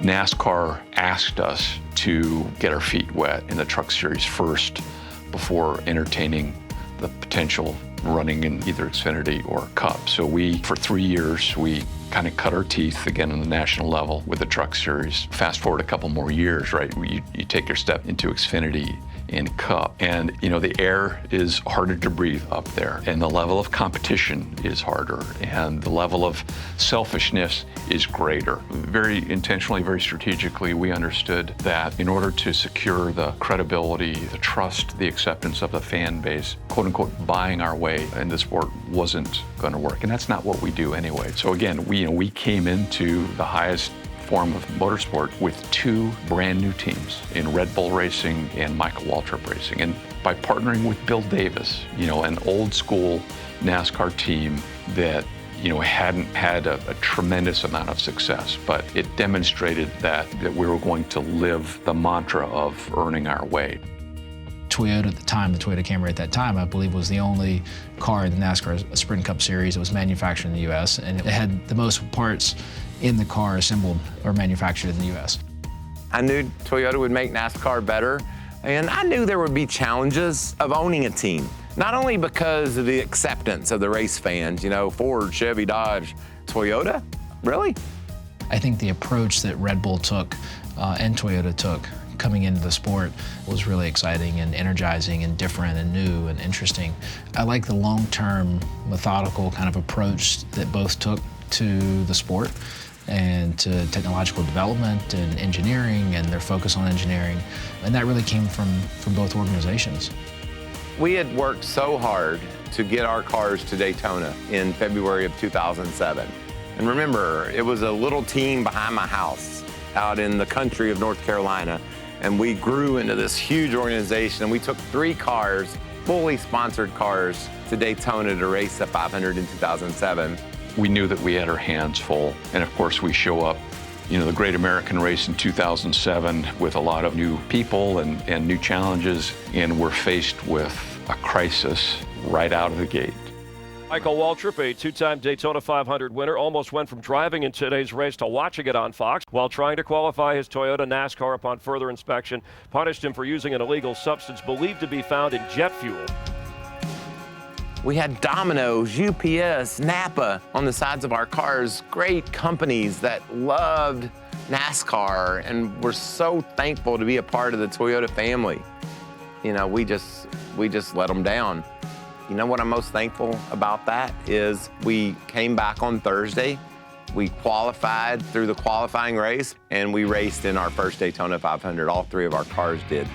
NASCAR asked us to get our feet wet in the Truck Series first before entertaining the potential running in either Xfinity or Cup. So for 3 years, we kind of cut our teeth again on the national level with the Truck Series. Fast forward a couple more years, right? You take your step into Xfinity and Cup, and the air is harder to breathe up there, and the level of competition is harder, and the level of selfishness is greater. Very intentionally, very strategically, we understood that in order to secure the credibility, the trust, the acceptance of the fan base, quote unquote, buying our way in the sport wasn't going to work, and that's not what we do anyway. So again, we came into the highest form of motorsport with 2 brand new teams in Red Bull Racing and Michael Waltrip Racing. And by partnering with Bill Davis, an old school NASCAR team that hadn't had a tremendous amount of success, but it demonstrated that we were going to live the mantra of earning our way. Toyota at the time, the Toyota Camry at that time, I believe was the only car in the NASCAR Sprint Cup Series that was manufactured in the U.S. and it had the most parts in the car assembled or manufactured in the U.S. I knew Toyota would make NASCAR better, and I knew there would be challenges of owning a team. Not only because of the acceptance of the race fans, Ford, Chevy, Dodge, Toyota, really? I think the approach that Red Bull took and Toyota took coming into the sport was really exciting and energizing and different and new and interesting. I like the long-term, methodical kind of approach that both took to the sport and to technological development and engineering and their focus on engineering. And that really came from both organizations. We had worked so hard to get our cars to Daytona in February of 2007. And remember, it was a little team behind my house out in the country of North Carolina. And we grew into this huge organization. And we took 3 cars, fully sponsored cars, to Daytona to race the 500 in 2007. We knew that we had our hands full. And of course, we show up, the Great American Race in 2007 with a lot of new people and new challenges. And we're faced with a crisis right out of the gate. Michael Waltrip, a 2-time Daytona 500 winner, almost went from driving in today's race to watching it on Fox while trying to qualify his Toyota NASCAR. Upon further inspection, punished him for using an illegal substance believed to be found in jet fuel. We had Domino's, UPS, Napa on the sides of our cars, great companies that loved NASCAR, and we're so thankful to be a part of the Toyota family. We just let them down. What I'm most thankful about that is we came back on Thursday, we qualified through the qualifying race, and we raced in our first Daytona 500. All 3 of our cars did.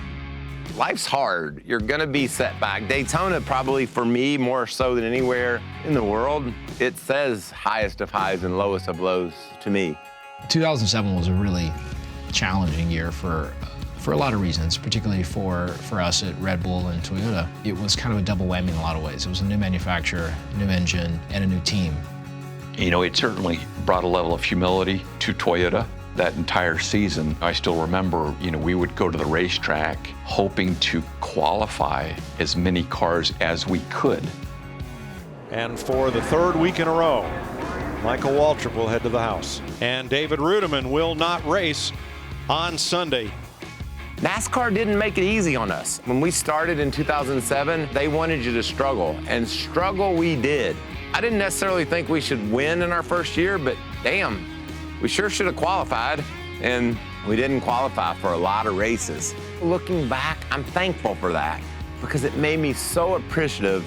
Life's hard. You're gonna be set back. Daytona, probably for me, more so than anywhere in the world, it says highest of highs and lowest of lows to me. 2007 was a really challenging year for a lot of reasons, particularly for us at Red Bull and Toyota. It was kind of a double whammy in a lot of ways. It was a new manufacturer, new engine, and a new team. It certainly brought a level of humility to Toyota. That entire season, I still remember, we would go to the racetrack hoping to qualify as many cars as we could. And for the 3rd week in a row, Michael Waltrip will head to the house. And David Rudiman will not race on Sunday. NASCAR didn't make it easy on us. When we started in 2007, they wanted you to struggle, and struggle we did. I didn't necessarily think we should win in our first year, but damn, we sure should have qualified, and we didn't qualify for a lot of races. Looking back, I'm thankful for that because it made me so appreciative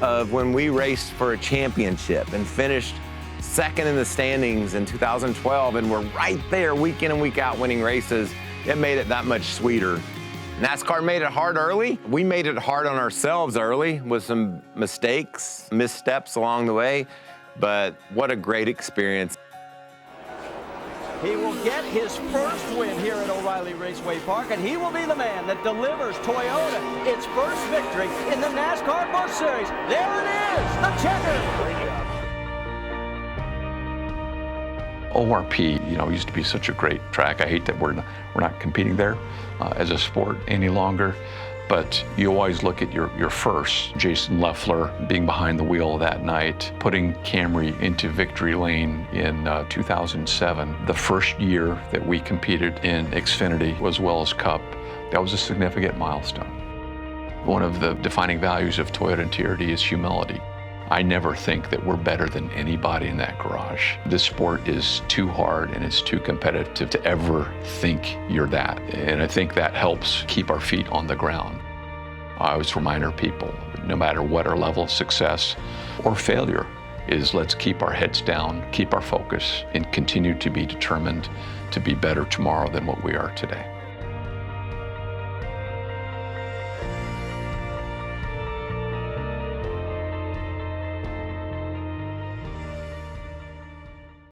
of when we raced for a championship and finished 2nd in the standings in 2012, and we're right there week in and week out winning races. It made it that much sweeter. NASCAR made it hard early. We made it hard on ourselves early with some mistakes, missteps along the way, but what a great experience. He will get his first win here at O'Reilly Raceway Park, and he will be the man that delivers Toyota its first victory in the NASCAR Busch Series. There it is, the checker. ORP, used to be such a great track. I hate that we're not competing there as a sport any longer. But you always look at your first. Jason Leffler being behind the wheel that night, putting Camry into victory lane in 2007. The first year that we competed in Xfinity as well as Cup, that was a significant milestone. One of the defining values of Toyota and TRD is humility. I never think that we're better than anybody in that garage. This sport is too hard and it's too competitive to ever think you're that. And I think that helps keep our feet on the ground. I always remind our people, no matter what our level of success or failure is, let's keep our heads down, keep our focus, and continue to be determined to be better tomorrow than what we are today.